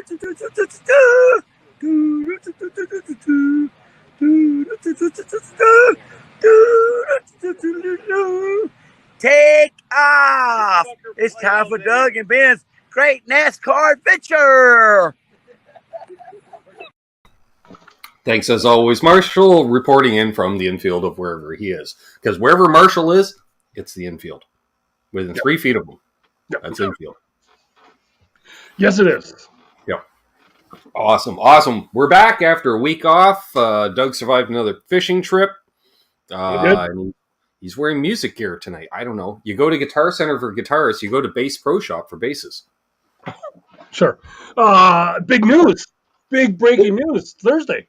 Take off! It's time for Doug and Ben's Great NASCAR Adventure! Thanks as always, Marshall, reporting in from the infield of wherever he is. Because wherever Marshall is, it's the infield. Within 3 feet of him. That's infield. Yes, it is. Yep. Awesome. We're back after a week off. Doug survived another fishing trip. He's wearing music gear tonight. I don't know. You go to Guitar Center for guitars. You go to Bass Pro Shop for basses. Sure. Big news. Big breaking news. Thursday.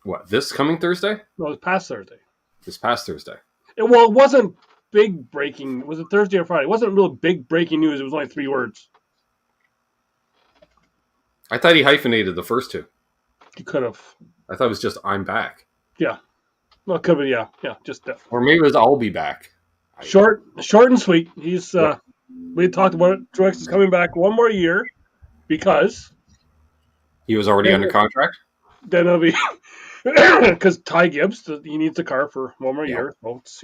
What, this coming Thursday? No, it was past Thursday. This past Thursday. It wasn't big breaking. Was it Thursday or Friday? It wasn't real big breaking news. It was only 3 words. I thought he hyphenated the first 2. You could have. I thought it was just, I'm back. Yeah. Well, it could be, yeah. Just or maybe it was, I'll be back. Short and sweet. He's, we had talked about it. Truex is coming back 1 more year because he was already under contract? Then it'll be because Ty Gibbs, he needs the car for 1 more year. So it's,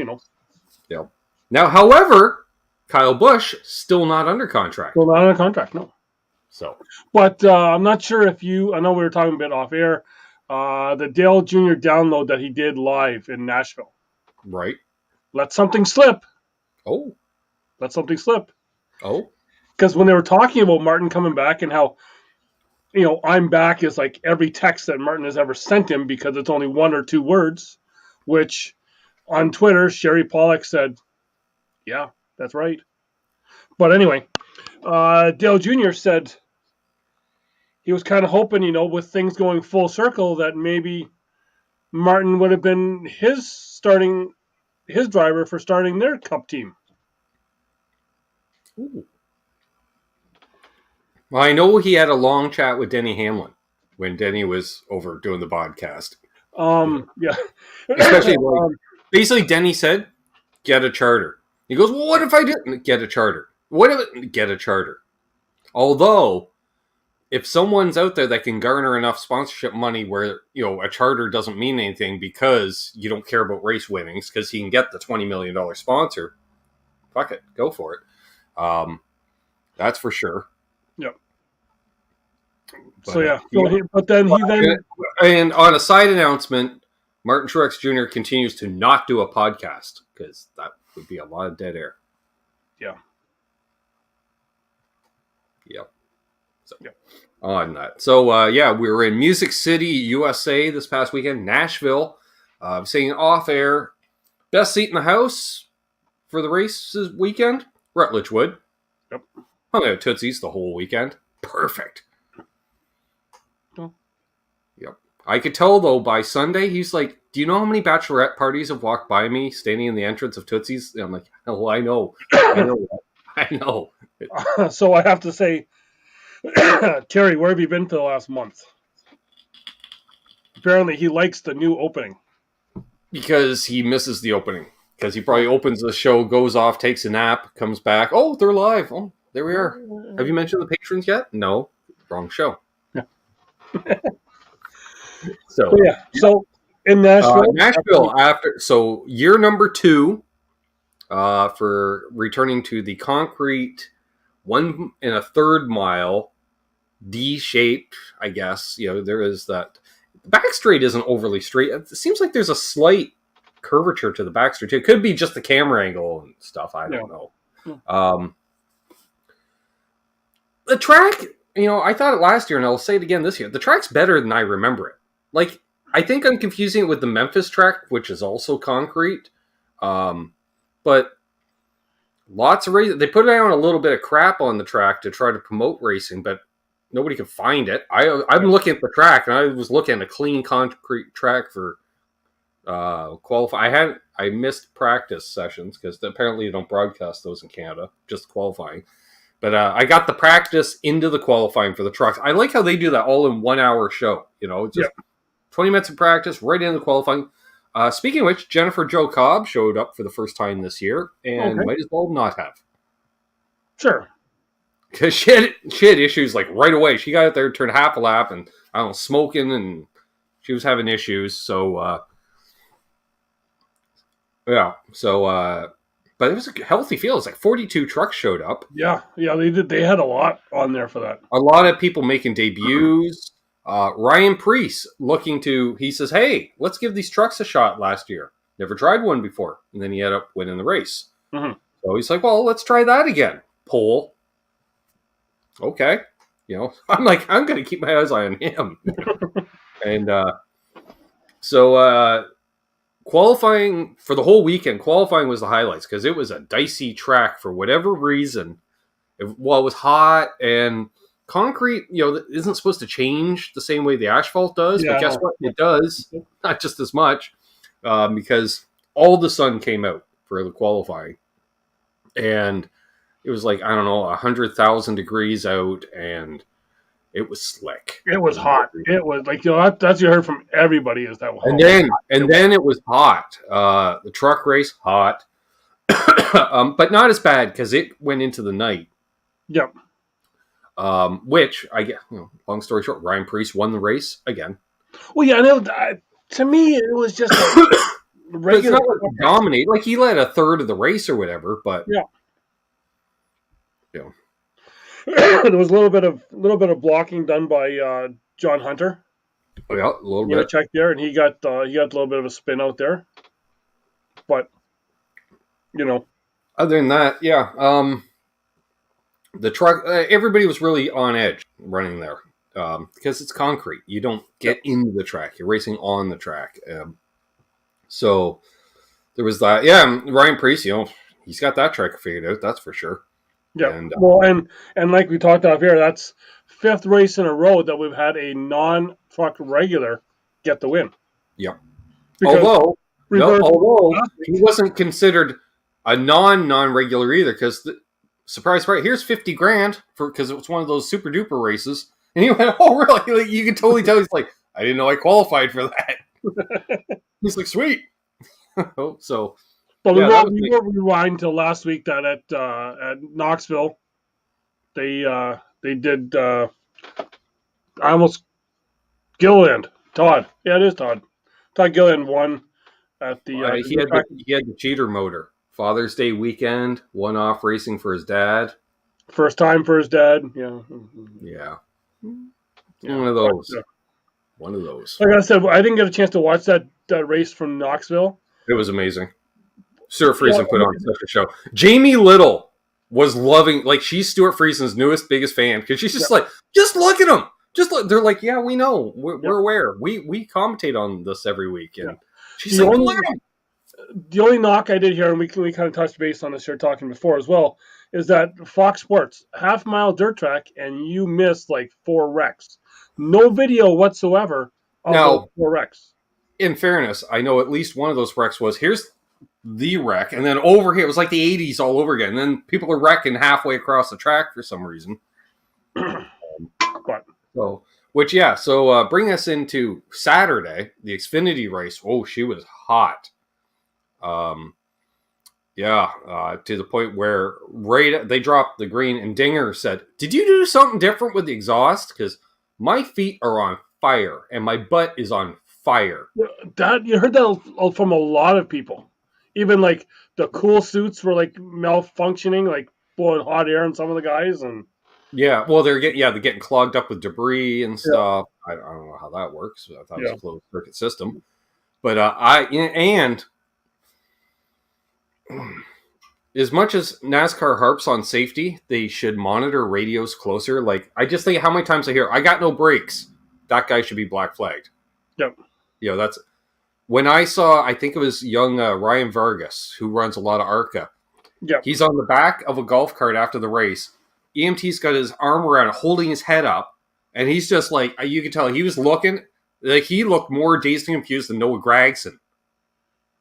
Yeah. Now, however, Kyle Busch still not under contract. Still not under contract, no. So, but I'm not sure if I know we were talking a bit off air, the Dale Jr. download that he did live in Nashville. Right. Let something slip. Oh. Let something slip. Oh. Because when they were talking about Martin coming back and how, I'm back is like every text that Martin has ever sent him because it's only 1 or 2 words, which on Twitter, Sherry Pollack said, yeah, that's right. But anyway, Dale Jr. said he was kind of hoping, with things going full circle, that maybe Martin would have been his driver for starting their Cup team. Ooh. Well, I know he had a long chat with Denny Hamlin when Denny was over doing the podcast. Yeah. Especially, basically, Denny said, get a charter. He goes, well, what if I didn't get a charter? What if get a charter? Although, if someone's out there that can garner enough sponsorship money where, a charter doesn't mean anything because you don't care about race winnings because he can get the $20 million sponsor, fuck it, go for it. That's for sure. Yep. But, so, yeah. But then he then... And on a side announcement, Martin Truex Jr. continues to not do a podcast because that would be a lot of dead air. Yeah. Yep. So, yep. On that. So, we were in Music City, USA this past weekend, Nashville. Saying off air, best seat in the house for the race weekend, Rutledge Wood. Yep. Hung out Tootsie's the whole weekend. Perfect. Oh. Yep. I could tell, though, by Sunday, he's like, do you know how many bachelorette parties have walked by me standing in the entrance of Tootsie's? And I'm like, oh, I know. I know. So I have to say, Terry, where have you been for the last month? Apparently he likes the new opening. Because he misses the opening. Because he probably opens the show, goes off, takes a nap, comes back. Oh, they're live. Oh, there we are. Have you mentioned the patrons yet? No. Wrong show. Yeah. So in Nashville. Nashville, year number 2 for returning to the concrete 1 1/3 mile D-shaped, I guess. There is that. The back straight isn't overly straight. It seems like there's a slight curvature to the back straight, too. It could be just the camera angle and stuff. I don't know. Yeah. The track, I thought it last year, and I'll say it again this year. The track's better than I remember it. Like, I think I'm confusing it with the Memphis track, which is also concrete. But lots of racing. They put down a little bit of crap on the track to try to promote racing, but nobody could find it. I've been looking at the track, and I was looking at a clean concrete track for qualify. I missed practice sessions because apparently you don't broadcast those in Canada, just qualifying. But I got the practice into the qualifying for the trucks. I like how they do that all in 1 hour show. Just 20 minutes of practice, right into the qualifying. Speaking of which, Jennifer Jo Cobb showed up for the first time this year, and might as well not have. Sure. because she had issues like right away. She got out there, turned half a lap, and I don't know, smoking, and she was having issues. So yeah, so but it was a healthy field. It's like 42 trucks showed up. Yeah, they did. They had a lot on there for that. A lot of people making debuts. Ryan Preece he says, hey, let's give these trucks a shot last year. Never tried one before. And then he ended up winning the race. Mm-hmm. So he's like, well, let's try that again. Pole. Okay. I'm like, I'm going to keep my eyes on him. And so qualifying for the whole weekend, qualifying was the highlights because it was a dicey track for whatever reason. It was hot and concrete, isn't supposed to change the same way the asphalt does. Yeah, but guess what? It does. Not just as much because all the sun came out for the qualifying. And it was like, I don't know, 100,000 degrees out and it was slick. It was hot. It was like, that's what you heard from everybody is that. And then it was hot. The truck race, hot. But not as bad because it went into the night. Yep. Which I get. Long story short, Ryan Preece won the race again. Well, yeah, to me it was just regular. It's not like he dominated. Like he led a third of the race or whatever. But yeah. There was a little bit of blocking done by John Hunter. Oh, yeah, a little bit. Check there, and he got a little bit of a spin out there. But other than that, yeah. The truck, everybody was really on edge running there because it's concrete. You don't get into the track; you're racing on the track. So there was that. Yeah, Ryan Preece, he's got that track figured out. That's for sure. Yeah. And like we talked off here, that's 5th race in a row that we've had a non-truck regular get the win. Yep. Although he wasn't considered a non-regular either, because surprise, here's $50,000 because it was one of those super duper races, and he went, "Oh, really?" Like, you can totally tell he's like, "I didn't know I qualified for that." He's like, "Sweet." So. But we will rewind to last week that at Knoxville, they did Gilliland. Todd. Yeah, it is Todd. Todd Gilliland won at the. He had the cheater motor. Father's Day weekend, one-off racing for his dad. First time for his dad. Yeah. Yeah. One of those. One of those. Like I said, I didn't get a chance to watch that race from Knoxville. It was amazing. Stuart Friesen put on such a show. Jamie Little was loving, like, she's Stuart Friesen's newest, biggest fan because she's just like, just look at him. Just look. They're like, yeah, we know. We're aware. We commentate on this every week. And she's like, look at him. The only knock I did here, and we kind of touched base on this here talking before as well, is that Fox Sports, half-mile dirt track, and you missed like 4 wrecks. No video whatsoever of those 4 wrecks. In fairness, I know at least one of those wrecks was, here's the wreck, and then over here, it was like the 80s all over again. And then people are wrecking halfway across the track for some reason. So bring us into Saturday, the Xfinity race. Oh, she was hot. To the point where they dropped the green, and Dinger said, "Did you do something different with the exhaust? Because my feet are on fire and my butt is on fire." That you heard that from a lot of people. Even like the cool suits were like malfunctioning, like blowing hot air on some of the guys, and yeah, well, they're getting clogged up with debris and stuff. I don't know how that works. I thought it was a closed circuit system, but as much as NASCAR harps on safety, they should monitor radios closer. Like, I just think how many times I hear, "I got no brakes." That guy should be black flagged. Yep. That's when I saw, I think it was young Ryan Vargas, who runs a lot of ARCA. Yep. He's on the back of a golf cart after the race. EMT's got his arm around it, holding his head up. And he's just like, you can tell he was looking, like he looked more dazed and confused than Noah Gragson.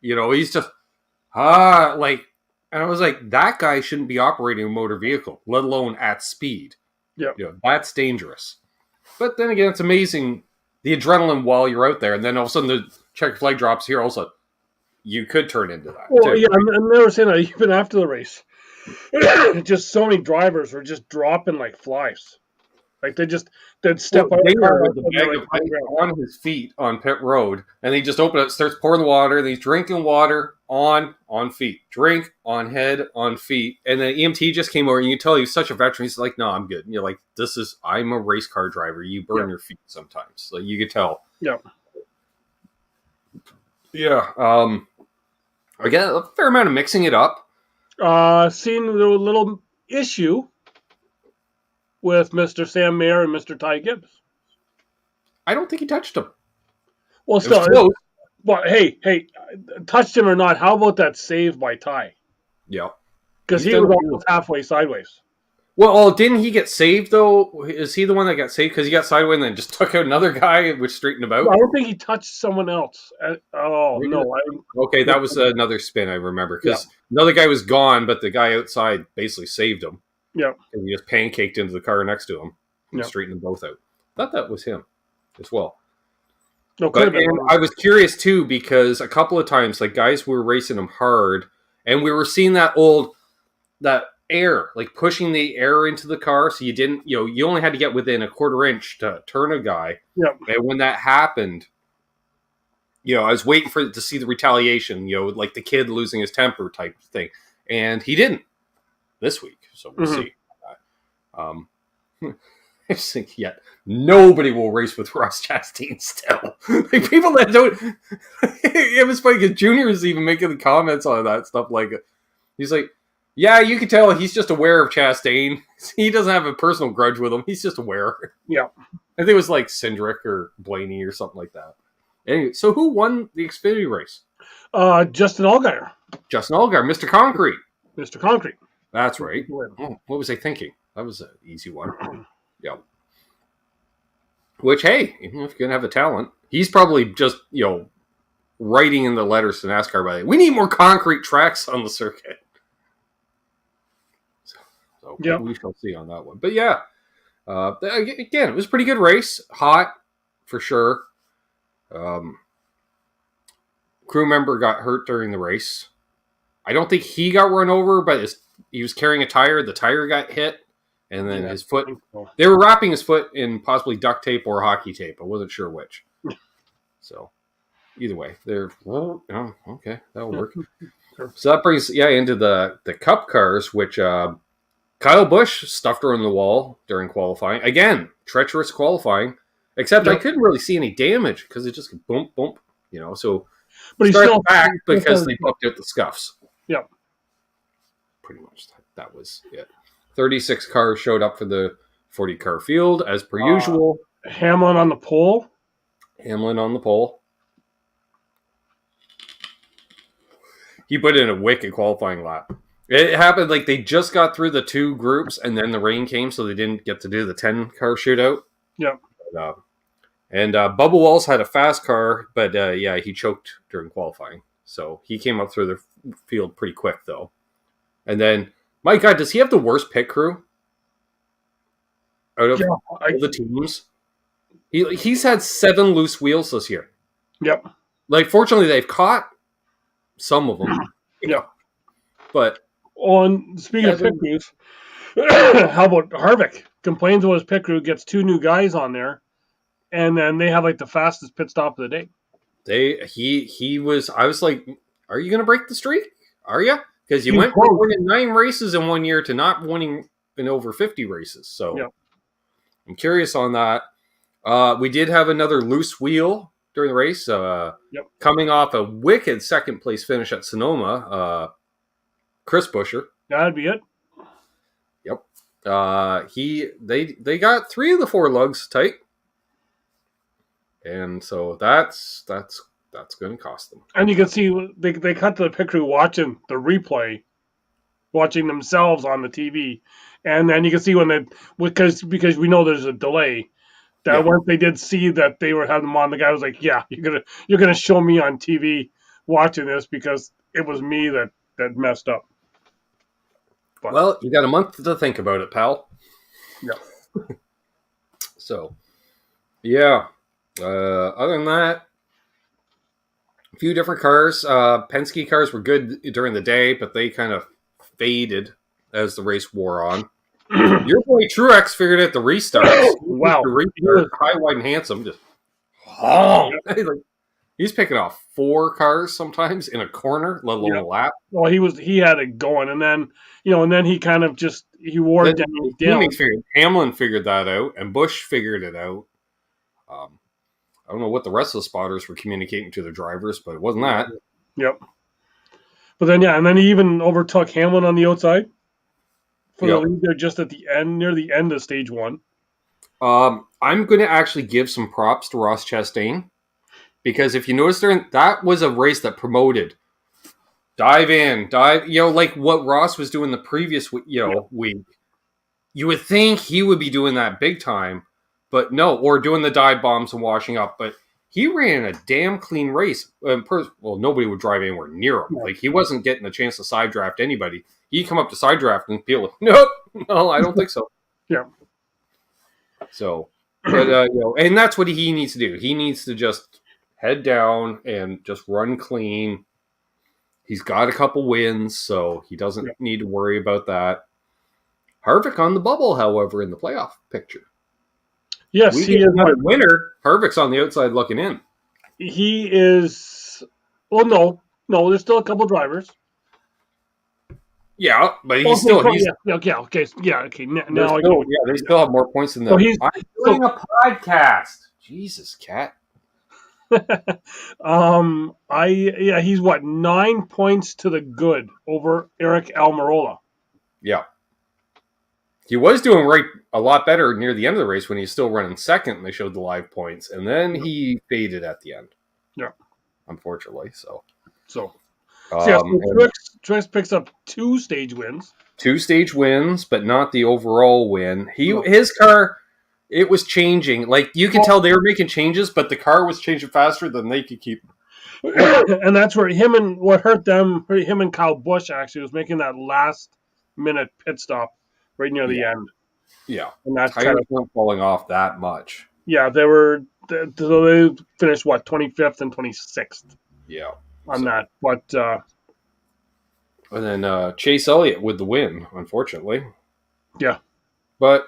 He's just, and I was like, that guy shouldn't be operating a motor vehicle, let alone at speed. Yeah. That's dangerous. But then again, it's amazing the adrenaline while you're out there, and then all of a sudden the check flag drops here. Also, you could turn into that. Well, too. Yeah, and they were saying that even after the race, just so many drivers were just dropping like flies. Like they'd step out of the Dinger car with the and they're bag like of on the ice ground. on his feet on pit road, and he just opened it, starts pouring the water, and he's drinking water on feet, drink on head on feet, and then EMT just came over, and you can tell he was such a veteran. He's like, "No, I'm good." And you're like, I'm a race car driver. You burn your feet sometimes, like you could tell. Yeah. Yeah. I get a fair amount of mixing it up. Seen a little issue with Mr. Sam Mayer and Mr. Ty Gibbs. I don't think he touched him. Well, It was still, close. but hey, touched him or not? How about that save by Ty? Yeah. Because He's he was done almost halfway sideways. Well, didn't he get saved though? Is he the one that got saved because he got sideways and then just took out another guy, which straightened him out? I don't think he touched someone else. Oh Really? no! Okay, that was another spin I remember because another guy was gone, but the guy outside basically saved him. Yeah. And he just pancaked into the car next to him and Yeah. straightened them both out. I thought that was him as well. No, But and I was curious too because a couple of times, like guys were racing him hard, and we were seeing that air, like pushing the air into the car, so you didn't, you only had to get within a quarter inch to turn a guy. Yeah. And when that happened, I was waiting to see the retaliation, like the kid losing his temper type thing, and he didn't this week. So we'll see. I just think nobody will race with Ross Chastain still. Like people that don't. It was funny because Junior was even making the comments on that stuff. Like he's like, "Yeah, you can tell he's just aware of Chastain. He doesn't have a personal grudge with him. He's just aware." Yeah. I think it was like Cindric or Blaney or something like that. Anyway, so who won the Xfinity race? Justin Allgaier. Justin Allgaier, Mr. Concrete. Mr. Concrete. That's right. Oh, what was I thinking? That was an easy one. Yeah. Which, hey, even if you're going to have the talent, he's probably just, writing in the letters to NASCAR by the way, we need more concrete tracks on the circuit. So we shall see on that one. But yeah, again, it was a pretty good race. Hot, for sure. Crew member got hurt during the race. I don't think he got run over, but he was carrying a tire. The tire got hit. And then his foot, they were wrapping his foot in possibly duct tape or hockey tape. I wasn't sure which. So, either way, okay, that'll work. So that brings, into the Cup cars, which Kyle Busch stuffed her in the wall during qualifying. Again, treacherous qualifying, except I couldn't really see any damage because it just boom, boom, So, but he started back because they popped out the scuffs. Yep. Pretty much that was it. 36 cars showed up for the 40-car field, as per usual. Hamlin on the pole. He put in a wicked qualifying lap. It happened like they just got through the two groups, and then the rain came, so they didn't get to do the 10-car shootout. Yeah. And Bubba Walls had a fast car, but he choked during qualifying. So he came up through the field pretty quick, though. And then, my God, does he have the worst pit crew out of all the teams? He's had 7 loose wheels this year. Yep. Like, fortunately, they've caught some of them. But speaking of pit crews, how about Harvick? Complains about his pit crew, gets 2 new guys on there, and then they have like the fastest pit stop of the day. I was like, are you going to break the streak? Are you? Because you went from winning 9 races in 1 year to not winning in over 50 races. So I'm curious on that. We did have another loose wheel during the race. Coming off a wicked second place finish at Sonoma, Chris Buescher. That'd be it. Yep. They got 3 of the 4 lugs tight. And so that's going to cost them. And you can see they cut to the pit crew watching the replay, watching themselves on the TV, and then you can see because we know there's a delay. That once they did see that they were having them on, the guy was like, "Yeah, you're gonna show me on TV watching this because it was me that messed up." But, well, you got a month to think about it, pal. Yeah. So, yeah. Other than that, a few different cars. Penske cars were good during the day, but they kind of faded as the race wore on. Your boy Truex figured out the restarts. Wow. The restart, high, wide, and handsome, just honk. He's picking off 4 cars sometimes in a corner, let alone a lap. Well, he had it going, and then he kind of he wore Then Denny his down. teammates Hamlin figured that out, and Busch figured it out. I don't know what the rest of the spotters were communicating to the drivers, but it wasn't that. Yep. But then and then he even overtook Hamlin on the outside for the lead there just at the end, near the end of stage 1. I'm going to actually give some props to Ross Chastain, because if you notice, that was a race that promoted dive in, like what Ross was doing the previous week. You would think he would be doing that big time, but no, or doing the dive bombs and washing up. But he ran a damn clean race. Well, nobody would drive anywhere near him. Like, he wasn't getting a chance to side draft anybody. He'd come up to side draft and feel like, nope, no, I don't think so. Yeah. So, but and that's what he needs to do. He needs to just head down and just run clean. He's got a couple wins, so he doesn't need to worry about that. Harvick on the bubble, however, in the playoff picture. Yes, he is another winner. Harvick's on the outside looking in. He is. Well, no, there's still a couple drivers. Yeah, but he's still. Okay. Now they still have more points than them. I'm doing a podcast. Jesus, Cat. He's 9 points to the good over Eric Almirola. Yeah. He was doing a lot better near the end of the race when he was still running second and they showed the live points, and then he faded at the end. Yeah. Unfortunately, so. Truex picks up 2 stage wins. 2 stage wins, but not the overall win. His car, it was changing. Like, you could tell they were making changes, but the car was changing faster than they could keep. And that's where what hurt them, him and Kyle Busch actually, was making that last minute pit stop right near the end. Yeah. And that's tires weren't falling off that much. Yeah, they finished 25th and 26th. Yeah. On that. But and then Chase Elliott with the win, unfortunately. Yeah. But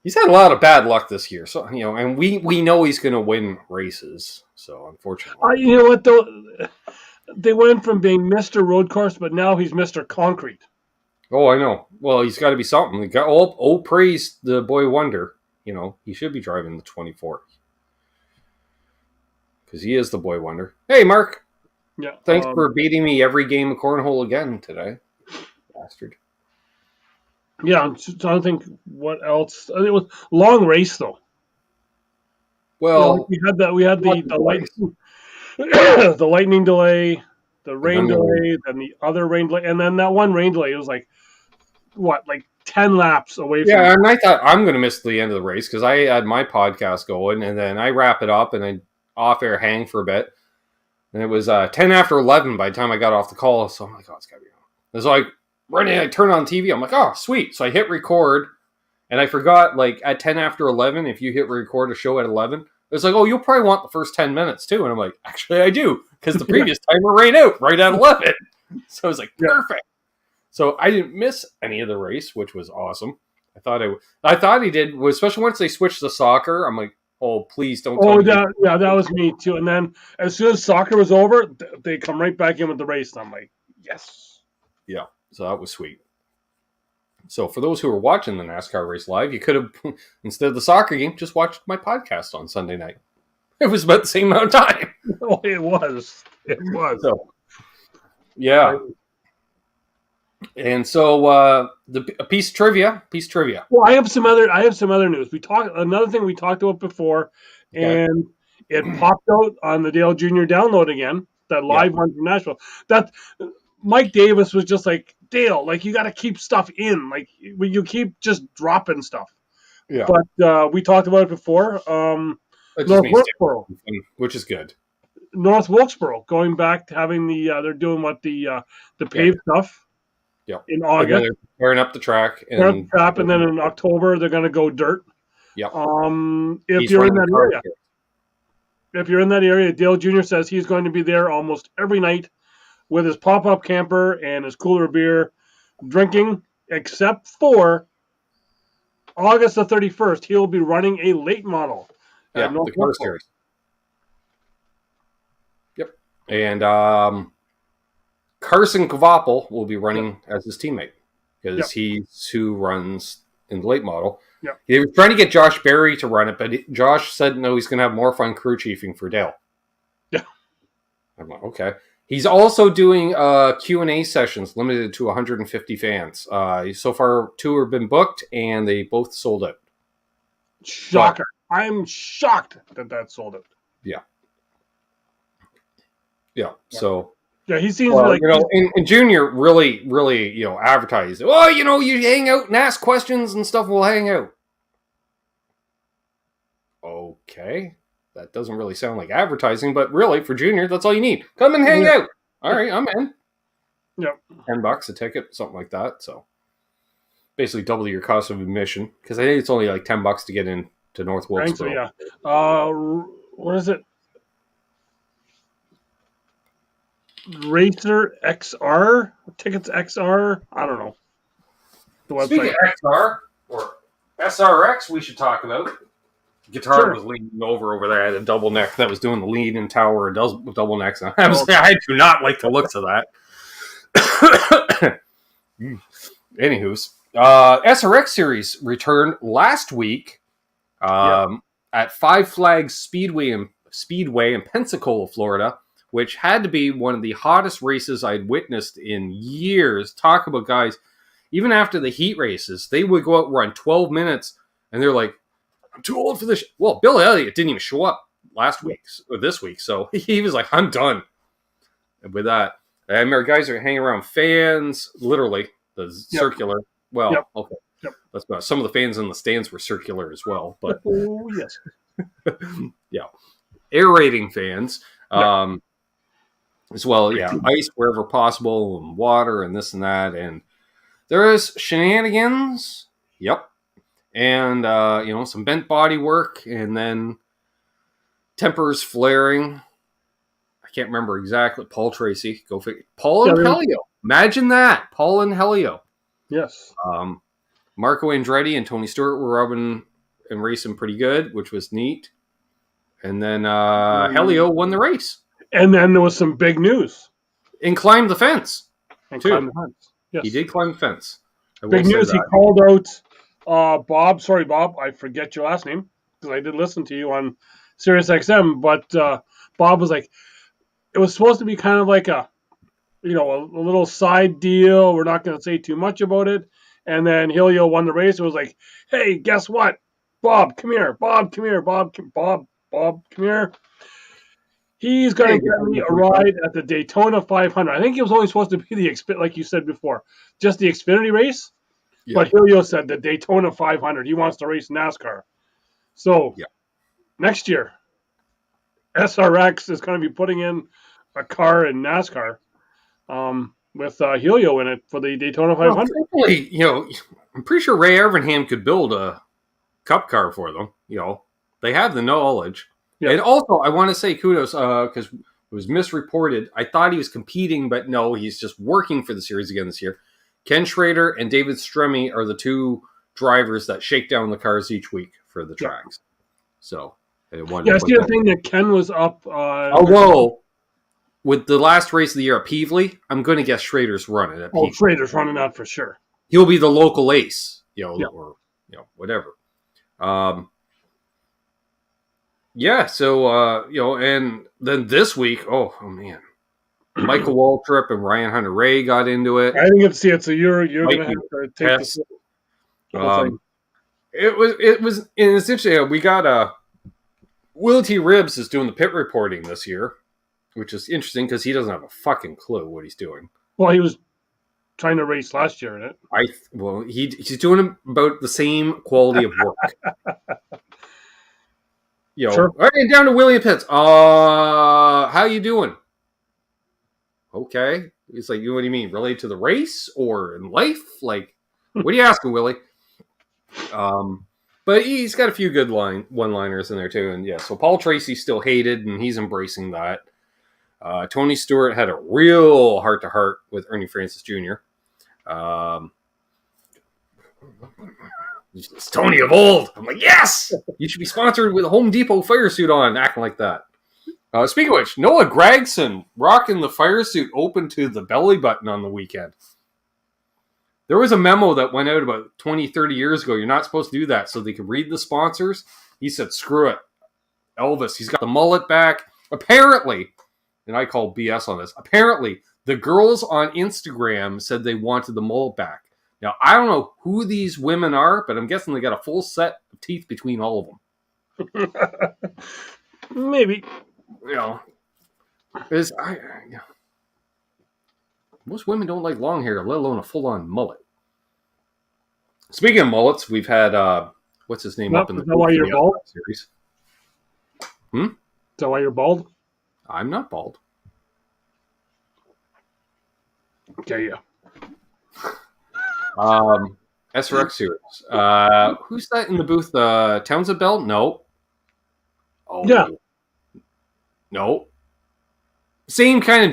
he's had a lot of bad luck this year. So, and we know he's going to win races. So, unfortunately. You know what, though? They went from being Mr. Road Course, but now he's Mr. Concrete. Oh, I know. Well, he's got to be something. He got all praise the boy wonder. He should be driving the 24. Because he is the boy wonder. Hey, Mark. Yeah. Thanks for beating me every game of cornhole again today, bastard. Yeah, I'm trying to think what else. It was a long race, though. Well, we had the lightning delay, the rain delay, then the other rain delay, and then that one rain delay. It was like 10 laps away from. Yeah, and I thought I'm going to miss the end of the race because I had my podcast going, and then I wrap it up and I off air hang for a bit. And it was 10 after 11 by the time I got off the call. So I'm like, oh, it's got to be on. And so I turned on TV. I'm like, oh, sweet. So I hit record. And I forgot, at 10 after 11, if you hit record a show at 11, it's like, oh, you'll probably want the first 10 minutes too. And I'm like, actually, I do. Because the previous timer ran out right at 11. So I was like, perfect. So I didn't miss any of the race, which was awesome. I thought he did, especially once they switched to soccer. I'm like, oh, please don't tell me. That was me too. And then as soon as soccer was over, they come right back in with the race. And I'm like, yes. Yeah, so that was sweet. So for those who are watching the NASCAR race live, you could have, instead of the soccer game, just watched my podcast on Sunday night. It was about the same amount of time. Oh, it was. So, yeah. And so a piece of trivia. Well, I have some other news. Another thing we talked about before, and it popped out on the Dale Jr. download again. That live one from Nashville. That Mike Davis was just like, Dale, you got to keep stuff in. You keep just dropping stuff. Yeah. But we talked about it before. North Wilkesboro, which is good. North Wilkesboro, going back to having they're doing the paved stuff. Yeah. In August, they're tearing up the track, and then in October they're going to go dirt. Yeah. If you're in that area, Dale Jr. says he's going to be there almost every night with his pop-up camper and his cooler of beer, drinking except for August the 31st. He'll be running a late model. Yeah, at North the car Norfolk. series. Yep. And Carson Kvapil will be running as his teammate because he's who runs in the late model. Yep. He was trying to get Josh Berry to run it, but Josh said no, he's going to have more fun crew chiefing for Dale. Yeah. I'm like, okay. He's also doing Q&A sessions limited to 150 fans. So far, 2 have been booked, and they both sold out. Shocker. I'm shocked that sold out. Yeah. Yeah, so... Yeah, he seems like... and Junior really, advertised, oh, you hang out and ask questions and stuff, we'll hang out. Okay. That doesn't really sound like advertising, but really, for Junior, that's all you need. Come and hang out. All right, I'm in. Yep. $10 a ticket, something like that. So basically double your cost of admission, because I think it's only like $10 to get in to North Wilkesboro. So, yeah. What is it? Racer XR? Tickets XR? I don't know. The website. Speaking of XR, or SRX, we should talk about. Guitar was leaning over there. I had a double neck that was doing the lead and tower and double necks. I do not like the looks of that. Anywho's, SRX series returned last week at Five Flags Speedway in Pensacola, Florida, which had to be one of the hottest races I'd witnessed in years. Talk about guys, even after the heat races, they would go out and run 12 minutes, and they're like, I'm too old for this. Well, Bill Elliott didn't even show up last week or this week, so he was like, I'm done. And with that, I remember guys are hanging around fans, literally, the circular. Well, okay. Yep. That's about some of the fans in the stands were circular as well, but oh yes, yeah, aerating fans as well. Yeah, ice wherever possible, and water, and this and that, and there is shenanigans. Yep. And, some bent body work, and then tempers flaring. I can't remember exactly. Paul Tracy. Go figure. Paul and Helio. Imagine that. Paul and Helio. Yes. Marco Andretti and Tony Stewart were rubbing and racing pretty good, which was neat. And then Helio won the race. And then there was some big news. And climbed the fence. Climbed the fence. Yes. He did climb the fence. Big news. He called out... Bob, sorry, Bob, I forget your last name because I did listen to you on Sirius XM, but Bob was like, it was supposed to be kind of like a little side deal. We're not going to say too much about it. And then Helio won the race. It was like, hey, guess what? Bob, come here. Bob, come here. Bob, come here. He's going to get me a ride at the Daytona 500. I think it was only supposed to be like you said before, just the Xfinity race. Yeah. But Helio said the Daytona 500. He wants to race NASCAR. So next year, SRX is going to be putting in a car in NASCAR with Helio in it for the Daytona 500. Well, I'm pretty sure Ray Evernham could build a cup car for them. They have the knowledge. Yeah. And also, I want to say kudos because it was misreported. I thought he was competing, but no, he's just working for the series again this year. Ken Schrader and David Stremme are the 2 drivers that shake down the cars each week for the tracks. So, I see the thing that Ken was up. Although, with the last race of the year at Peevely, I'm going to guess Schrader's running at Peevely. Oh, Schrader's running out for sure. He'll be the local ace, or whatever. So, and then this week, oh man. Michael Waltrip and Ryan Hunter-Reay got into it. I didn't get to see it, so you're going to have to take this. It's interesting. We got Will T. Ribbs is doing the pit reporting this year, which is interesting because he doesn't have a fucking clue what he's doing. Well, he was trying to race last year in it. He's doing about the same quality of work. Sure. All right, down to William Pitts. How you doing? Okay. It's like, what do you mean? Related to the race or in life? Like, what are you asking, Willie? But he's got a few good one-liners in there, too. And, so Paul Tracy still hated, and he's embracing that. Tony Stewart had a real heart-to-heart with Ernie Francis Jr. It's Tony of old. I'm like, yes! You should be sponsored with a Home Depot fire suit on, acting like that. Speaking of which, Noah Gragson rocking the fire suit open to the belly button on the weekend. There was a memo that went out about 20, 30 years ago. You're not supposed to do that so they can read the sponsors. He said, screw it. Elvis, he's got the mullet back. Apparently, and I call BS on this, apparently the girls on Instagram said they wanted the mullet back. Now, I don't know who these women are, but I'm guessing they got a full set of teeth between all of them. Maybe. You know, most women don't like long hair, let alone a full-on mullet. Speaking of mullets, we've had what's his name up in the why you're bald series. Is that why you're bald? I'm not bald. Okay, yeah. SRX series. Who's that in the booth? Townsend Bell? No. Oh yeah. No. Same kind of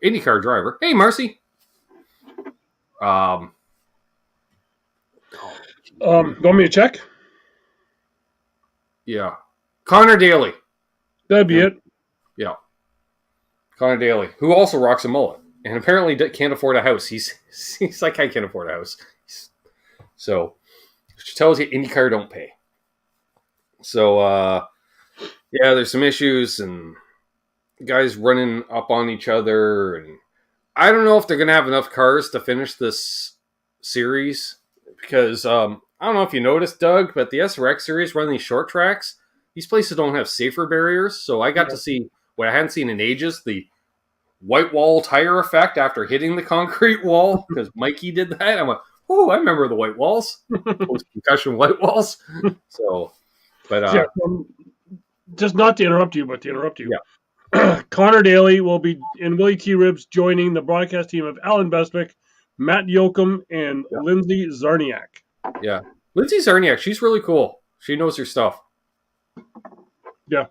IndyCar driver. Hey, Marcy. You want me to check? Yeah. Connor Daly. That'd be it. Yeah. Connor Daly, who also rocks a mullet and apparently can't afford a house. He's like, I can't afford a house. So, which tells you IndyCar don't pay. So, yeah, there's some issues and guys running up on each other. And I don't know if they're going to have enough cars to finish this series because I don't know if you noticed, Doug, but the SRX series running these short tracks, these places don't have safer barriers. So I got to see what I hadn't seen in ages, the white wall tire effect after hitting the concrete wall because Mikey did that. I'm like, oh, I remember the white walls, post-concussion white walls. So, but just not to interrupt you, but to interrupt you. Yeah. Connor Daly will be in Willie T. Ribs joining the broadcast team of Alan Bestwick, Matt Yoakum, and Lindsay Zarniak. Yeah. Lindsay Zarniak, she's really cool. She knows her stuff. Yeah.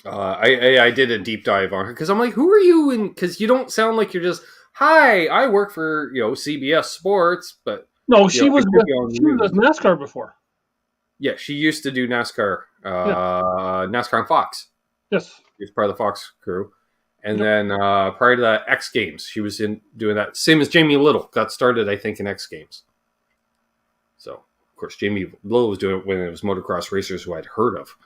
I did a deep dive on her because I'm like, who are you? And because you don't sound like you're just, hi, I work for CBS Sports, but no, she was with NASCAR before. Yeah, she used to do NASCAR, NASCAR on Fox. Yes, she was part of the Fox crew, and then prior to that, X Games, she was doing that. Same as Jamie Little, got started I think in X Games. So of course Jamie Little was doing it when it was motocross racers who I'd heard of.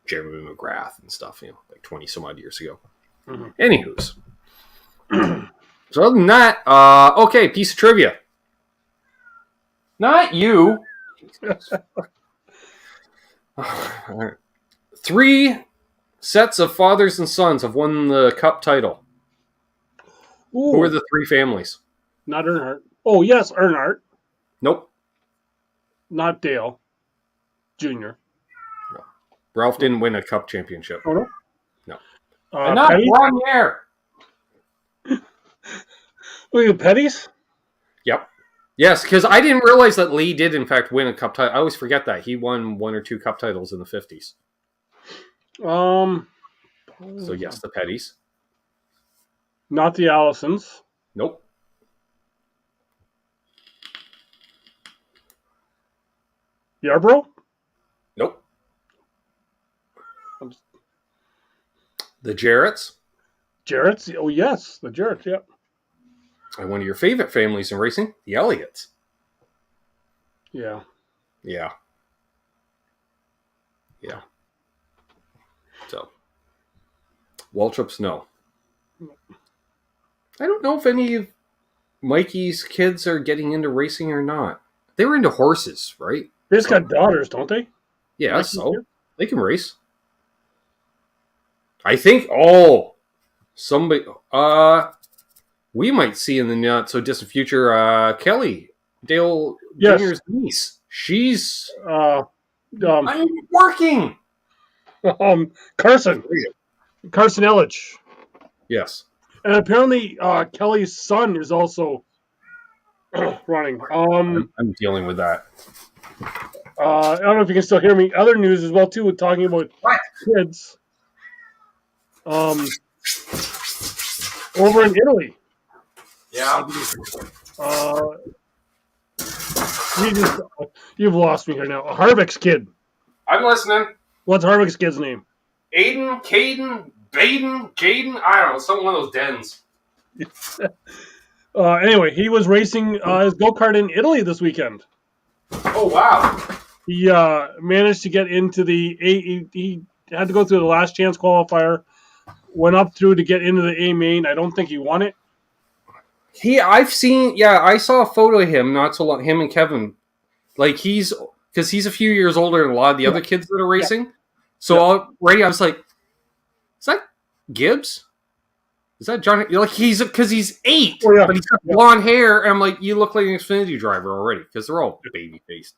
Jeremy McGrath and stuff, like 20 some odd years ago. Mm-hmm. Anywho's. So other than that, okay, piece of trivia. Not you. All right. 3 sets of fathers and sons have won the Cup title. Ooh. Who are the 3 families? Not Earnhardt. Oh, yes, Earnhardt. Nope. Not Dale Jr. Ralph didn't win a Cup championship. Oh, no? No. And not one year. Wait, Petty's? Yep. Yes, because I didn't realize that Lee did, in fact, win a Cup title. I always forget that. He won 1 or 2 Cup titles in the 50s. So, yes, the Pettys. Not the Allisons. Nope. Yarbrough? Nope. The Jarretts. Jarretts? Oh, yes. The Jarretts, yeah. And one of your favorite families in racing, the Elliots. Yeah. Yeah. Yeah. So, Waltrips, no. I don't know if any of Mikey's kids are getting into racing or not. They were into horses, right? They just got daughters, don't they? Yeah, Mikey's so kid? They can race. I think, somebody, we might see in the not so distant future, Kelly, Dale Jr.'s niece. She's, I'm working. Carson Ellich. Yes. And apparently, Kelly's son is also running. I'm dealing with that. I don't know if you can still hear me. Other news as well, too, with talking about kids. over in Italy. Yeah. You've lost me here now. Harvick's kid. I'm listening. What's Harvick's kid's name? Aiden, Caden, Baden, Jaden. I don't know. Some one of those dens. Anyway, he was racing his go-kart in Italy this weekend. Oh, wow. He managed to get into the A. He had to go through the last chance qualifier. Went up through to get into the A main. I don't think he won it. I saw a photo of him not so long. Him and Kevin, like because he's a few years older than a lot of the other kids that are racing. Yeah. So I was like, is that Gibbs? Is that John? Like because he's 8, but he's got blonde hair, and I'm like, you look like an Xfinity driver already because they're all baby faced.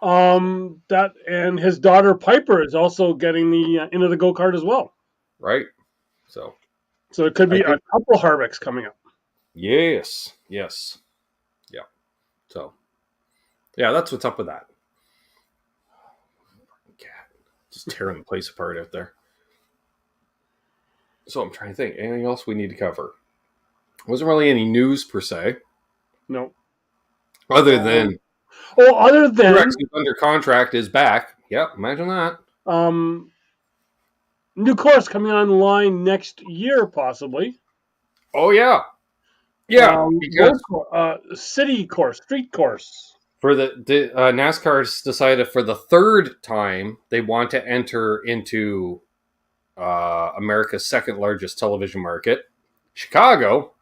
That and his daughter Piper is also getting the into the go-kart as well. Right. So it could be a couple Harvicks coming up. Yes. Yeah. So, yeah, that's what's up with that. Cat, just tearing the place apart out there. So I'm trying to think. Anything else we need to cover? Wasn't really any news per se. No. Other than under contract is back. Yep, imagine that. New course coming online next year, possibly. Oh yeah. Yeah, because city course, street course. For the NASCAR's decided for the third time they want to enter into America's second largest television market, Chicago.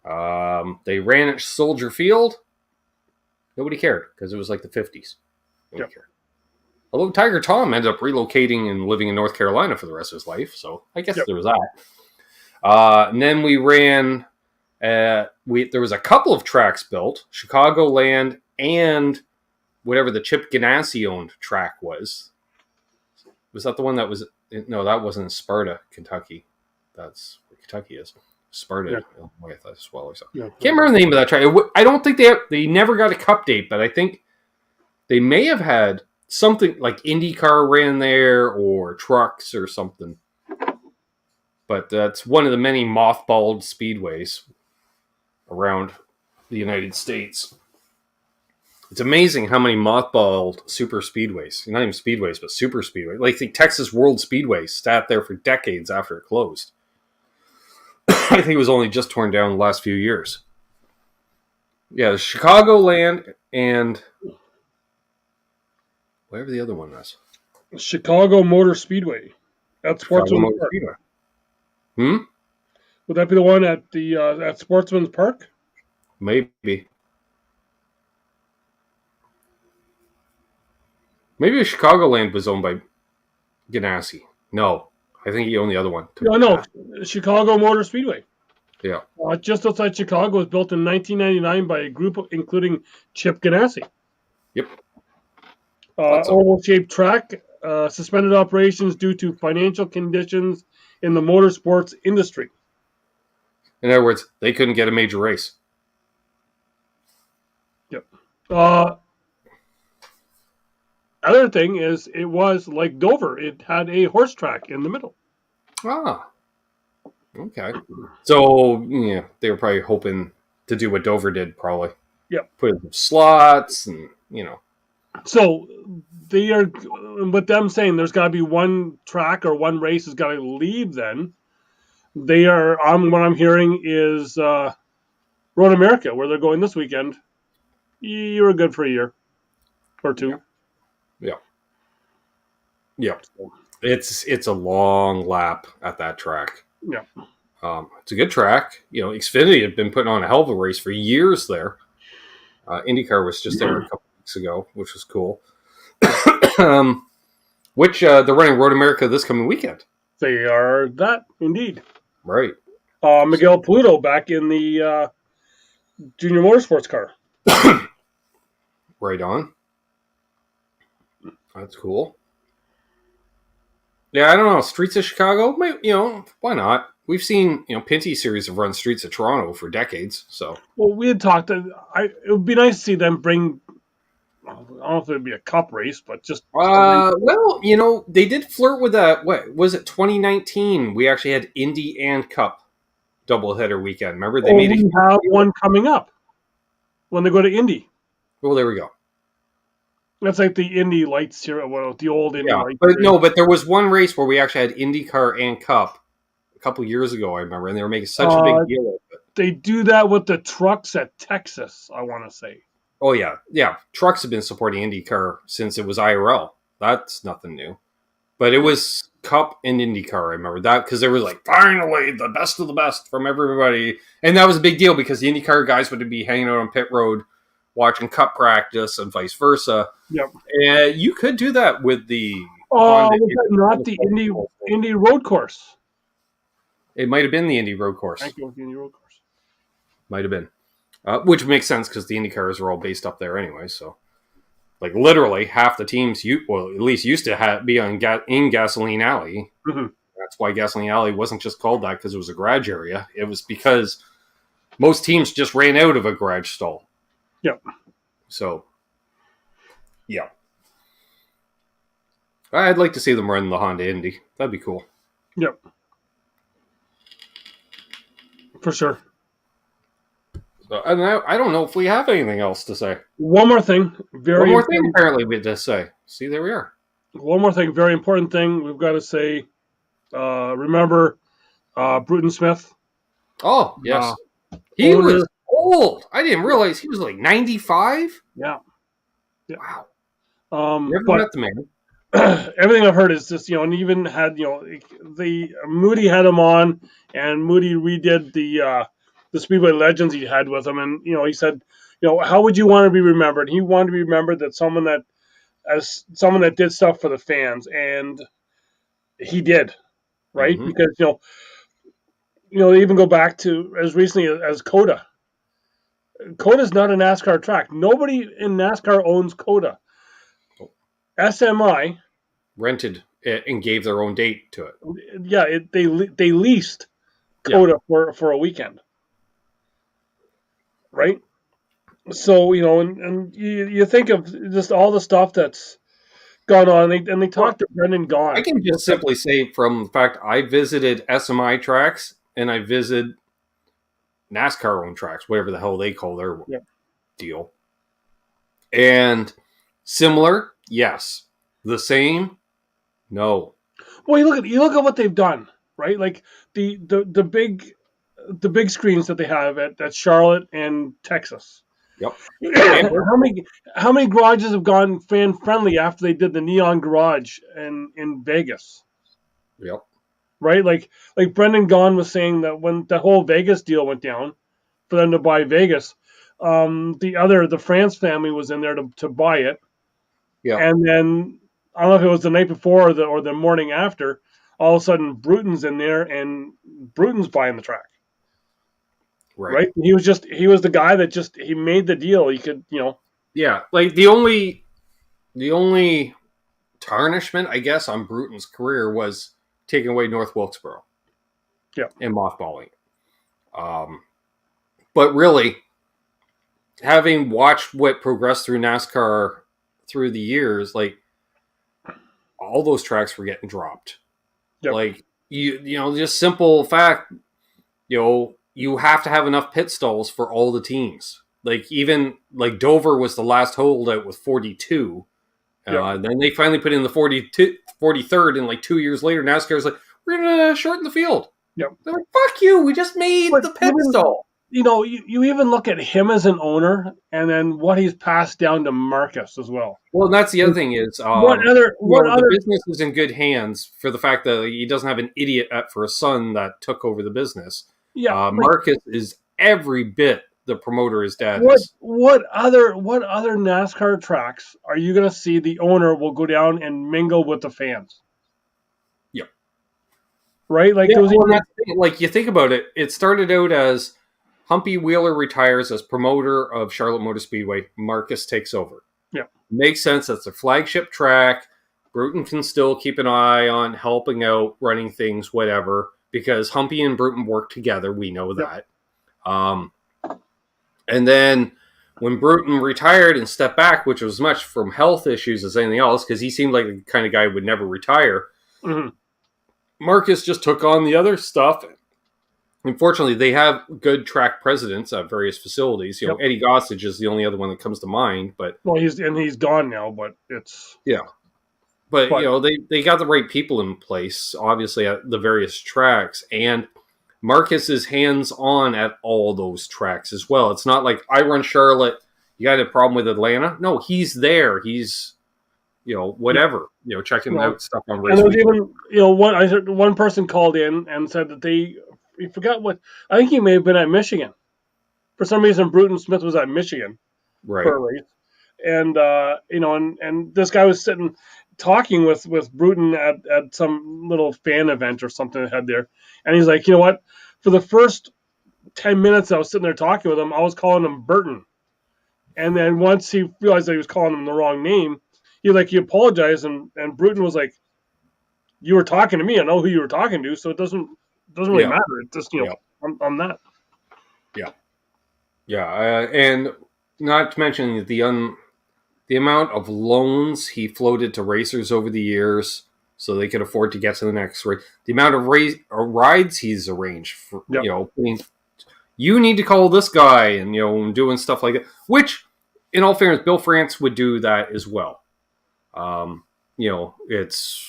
They ran at Soldier Field. Nobody cared because it was like the 50s. Nobody cared. Although Tiger Tom ended up relocating and living in North Carolina for the rest of his life, so I guess there was that. And then we ran. There was a couple of tracks built, Chicagoland and whatever the Chip Ganassi owned track was. Was that the one that was? No, that wasn't in Sparta, Kentucky. That's where Kentucky is. Sparta, Illinois. I thought as well. Can't remember the name of that track. I don't think they never got a cup date, but I think they may have had something like IndyCar ran there or trucks or something. But that's one of the many mothballed speedways around the United States. It's amazing how many mothballed super speedways, not even speedways, but super speedways. Like the Texas World Speedway sat there for decades after it closed. I think it was only just torn down the last few years. Yeah, Chicagoland and whatever the other one was. Chicago Motor Speedway. At Sportsman's Park. Would that be the one at the at Sportsman's Park? Maybe Chicagoland was owned by Ganassi. No, I think he owned the other one. No, Chicago Motor Speedway. Yeah. Just outside Chicago, was built in 1999 by a group including Chip Ganassi. Yep. Oval-shaped track, suspended operations due to financial conditions in the motorsports industry. In other words, they couldn't get a major race. Yep. Other thing is, it was like Dover. It had a horse track in the middle. Ah. Okay. So, yeah, they were probably hoping to do what Dover did, probably. Yep. Put in slots and, So, they are, with them saying there's got to be one track or one race has got to leave then, they are, what I'm hearing is Road America, where they're going this weekend. You were good for a year or two. Yeah. It's a long lap at that track. Yeah. It's a good track. Xfinity had been putting on a hell of a race for years there. IndyCar was just there a couple weeks ago, which was cool. Which they're running Road America this coming weekend. They are that, indeed. Right. Miguel Pluto back in the junior motorsports car. Right on. That's cool. Yeah, I don't know. Streets of Chicago, why not? We've seen, Pinty Series have run Streets of Toronto for decades. So, well, we had talked. It would be nice to see them bring. I don't know if it would be a cup race, but just. They did flirt with that. What was it? 2019. We actually had Indy and Cup doubleheader weekend. Remember they Oh, made we it. have one coming up when they go to Indy. Well, there we go. That's like the Indy Lights here. Well, the old Indy Yeah, Lights. but there was one race where we actually had IndyCar and Cup a couple years ago. I remember, and they were making such a big deal of it. They do that with the trucks at Texas, I want to say. Oh yeah. Trucks have been supporting IndyCar since it was IRL. That's nothing new. But it was Cup and IndyCar. I remember that because they were like, finally, the best of the best from everybody, and that was a big deal because the IndyCar guys would be hanging out on pit road, watching Cup practice, and vice versa. Yep. And you could do that with the. Was that not the Indy road course? It might have been the Indy road course. Thank you, the Indy road course. Might have been. Which makes sense because the IndyCars are all based up there anyway. So, like, literally half the teams, at least used to be in Gasoline Alley. Mm-hmm. That's why Gasoline Alley wasn't just called that because it was a garage area. It was because most teams just ran out of a garage stall. Yep. So, yeah. I'd like to see them run the Honda Indy. That'd be cool. Yep. For sure. So, and I don't know if we have anything else to say. One more thing. One more thing, apparently, we had to say. See, there we are. One more thing. Very important thing we've got to say. Remember Bruton Smith? Oh, yes. He was old. I didn't realize he was like 95. Yeah. Wow. Never met the man. Everything I've heard is just, and even had, the Moody had him on, and Moody redid the Speedway Legends he had with him, and he said, how would you want to be remembered? He wanted to be remembered as someone that did stuff for the fans, and he did, right? Mm-hmm. Because they even go back to as recently as Coda. Coda's not a NASCAR track. Nobody in NASCAR owns Coda. SMI rented it and gave their own date to it. Yeah, they leased Coda for a weekend, right? So and you think of just all the stuff that's gone on, and they talked to Brendan Gaughan. I can just simply say from the fact I visited SMI tracks and I visited NASCAR owned tracks, whatever the hell they call their deal, and similar. Yes. The same? No. Well, you look at what they've done, right? Like the big screens that they have at Charlotte and Texas. Yep. How many garages have gone fan friendly after they did the Neon Garage in Vegas? Yep. Right? Like Brendan Gaughan was saying that when the whole Vegas deal went down for them to buy Vegas, the France family was in there to buy it. Yeah. And then I don't know if it was the night before or the morning after, all of a sudden Bruton's in there and Bruton's buying the track. Right? He was the guy that he made the deal. He could, Yeah, like the only tarnishment, I guess, on Bruton's career was taking away North Wilkesboro. Yeah. And mothballing. But really, having watched what progressed through NASCAR through the years, like all those tracks were getting dropped. Yep. Like just simple fact, you have to have enough pit stalls for all the teams. Like even like Dover was the last holdout with 42. Yep. Then they finally put in the 43rd, and like 2 years later, NASCAR's like, we're gonna shorten the field. Yep. They're like, fuck you, we just made the pit stall. You even look at him as an owner, and then what he's passed down to Marcus as well. Well, and that's the other thing is, the business is in good hands for the fact that he doesn't have an idiot for a son that took over the business. Yeah, Marcus is every bit the promoter his dad is. What other NASCAR tracks are you going to see the owner will go down and mingle with the fans? Yeah, right. Like like you think about it, it started out as Humpy Wheeler retires as promoter of Charlotte Motor Speedway. Marcus takes over. Yeah, makes sense. That's a flagship track. Bruton can still keep an eye on helping out, running things, whatever. Because Humpy and Bruton work together, we know that. And then when Bruton retired and stepped back, which was much from health issues as anything else, because he seemed like the kind of guy who would never retire, mm-hmm. Marcus just took on the other stuff Unfortunately, they have good track presidents at various facilities. Yep. Eddie Gossage is the only other one that comes to mind. But Well, he's gone now, but it's yeah, but but they got the right people in place, obviously at the various tracks, and Marcus is hands on at all those tracks as well. It's not like I run Charlotte. You got a problem with Atlanta? No, he's there. He's whatever, checking out stuff on race and there's weekend. even I heard one person called in and said that he forgot what I think he may have been at Michigan for some reason. Bruton Smith was at Michigan Right. for a race, and and this guy was sitting talking with Bruton at some little fan event or something they had there, and he's like, you know what, for the first 10 minutes I was sitting there talking with him, I was calling him Burton. And then once he realized that he was calling him the wrong name, he apologized, and Bruton was like, "You were talking to me. I know who you were talking to, so it doesn't really matter. It's just I'm that." Yeah, and not to mention the amount of loans he floated to racers over the years, so they could afford to get to the next race. The amount of rides he's arranged for, you need to call this guy, and doing stuff like that. Which, in all fairness, Bill France would do that as well. It's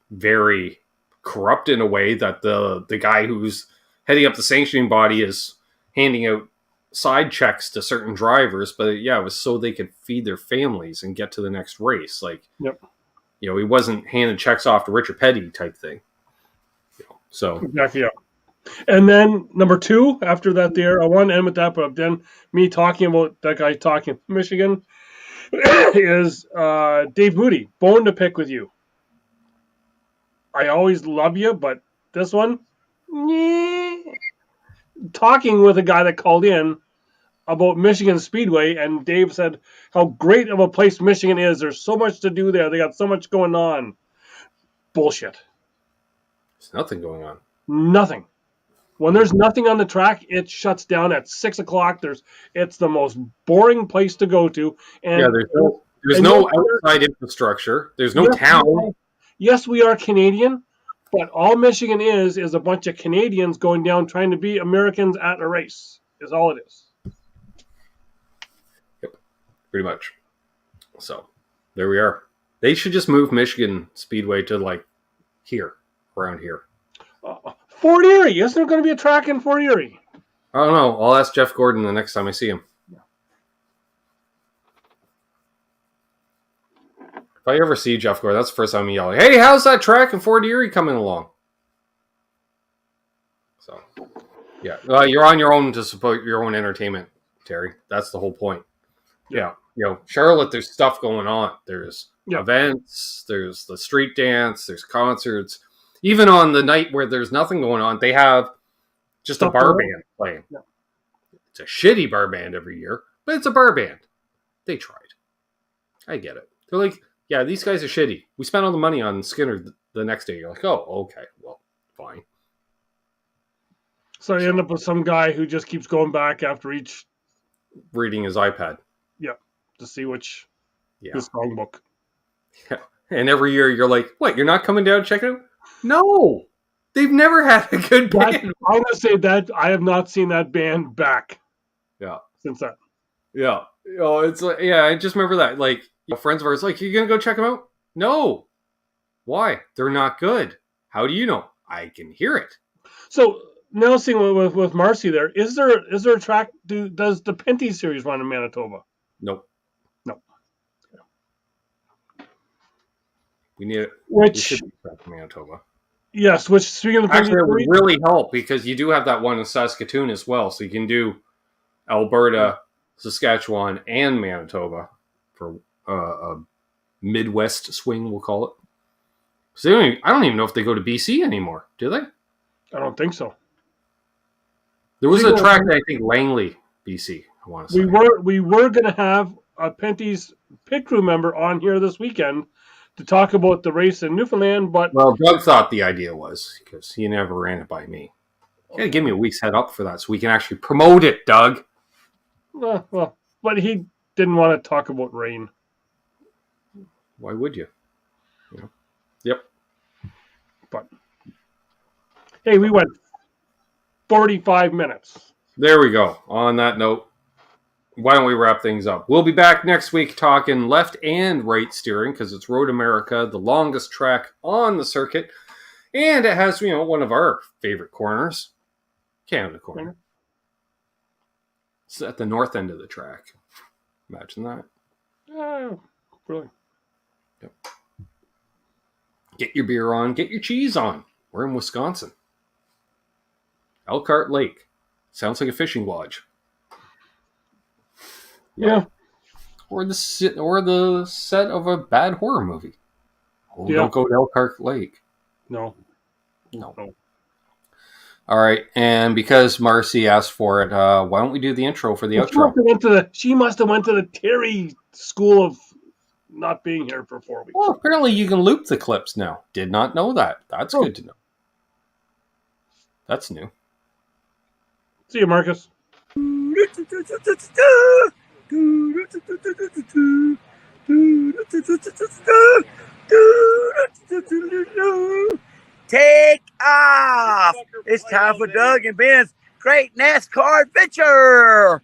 very corrupt in a way that the guy who's heading up the sanctioning body is handing out side checks to certain drivers, but it was so they could feed their families and get to the next race. He wasn't handing checks off to Richard Petty type thing. So exactly, yeah. And then number 2 after that, there I want to end with that, but then me talking about that guy talking Michigan is Dave Moody. Bone to pick with you. I always love you, but this one, talking with a guy that called in about Michigan Speedway, and Dave said how great of a place Michigan is. There's so much to do there. They got so much going on. Bullshit. There's nothing going on. Nothing. When there's nothing on the track, it shuts down at 6 o'clock. It's the most boring place to go to. And there's no outside infrastructure. There's no town. Yes, we are Canadian, but all Michigan is a bunch of Canadians going down trying to be Americans at a race. Is all it is. Yep, pretty much. So there we are. They should just move Michigan Speedway to here, around here. Fort Erie. Isn't there going to be a track in Fort Erie? I don't know. I'll ask Jeff Gordon the next time I see him. If I ever see Jeff Gordon, that's the first time I'm yelling, "Hey, how's that track in Fort Erie coming along?" So, you're on your own to support your own entertainment, Terry. That's the whole point. Yeah. Charlotte, there's stuff going on. There's events, there's the street dance, there's concerts. Even on the night where there's nothing going on, they have just a bar band playing. Yeah. It's a shitty bar band every year, but it's a bar band. They tried. I get it. They're like, yeah, these guys are shitty. We spent all the money on Skinner the next day. You're like, oh, okay, well, fine. So you end up with some guy who just keeps going back after each... reading his iPad. Yeah, to see which his songbook. Yeah. And every year you're like, what, you're not coming down to check it out? No! They've never had a good band. I'm going to say that I have not seen that band back. Yeah. Since that. Yeah. It's like, I just remember that. Friends of ours, you going to go check them out? No. Why? They're not good. How do you know? I can hear it. So, now seeing with Marcy there, is there a track, does the Penty Series run in Manitoba? Nope. No. We need it. Which... we should be back in Manitoba. Yes, which, speaking of the actually, it would really help because you do have that one in Saskatoon as well. So you can do Alberta, Saskatchewan, and Manitoba for a Midwest swing, we'll call it. So I don't even know if they go to BC anymore, do they? I don't think so. There was a track that I think Langley, BC, I want to say. We were going to have a Penty's pit crew member on here this weekend to talk about the race in Newfoundland, but... Well, Doug thought the idea was, because he never ran it by me. You got to give me a week's head up for that so we can actually promote it, Doug. Well, but he didn't want to talk about rain. Why would you? Yep. But, hey, we went 45 minutes. There we go. On that note, why don't we wrap things up? We'll be back next week talking left and right steering because it's Road America, the longest track on the circuit. And it has, one of our favorite corners, Canada Corner. It's at the north end of the track. Imagine that. Oh, really? Yep. Get your beer on. Get your cheese on. We're in Wisconsin. Elkhart Lake. Sounds like a fishing lodge. Yeah. Or the set of a bad horror movie. Oh, yeah. Don't go to Elkhart Lake. No. All right, and because Marcy asked for it, why don't we do the intro for the outro? She must have went to the Terry School of not being here for 4 weeks. Well, apparently you can loop the clips now. Did not know that. That's good to know. That's new. See you, Marcus. Take off! It's time for Doug and Ben's Great NASCAR Adventure!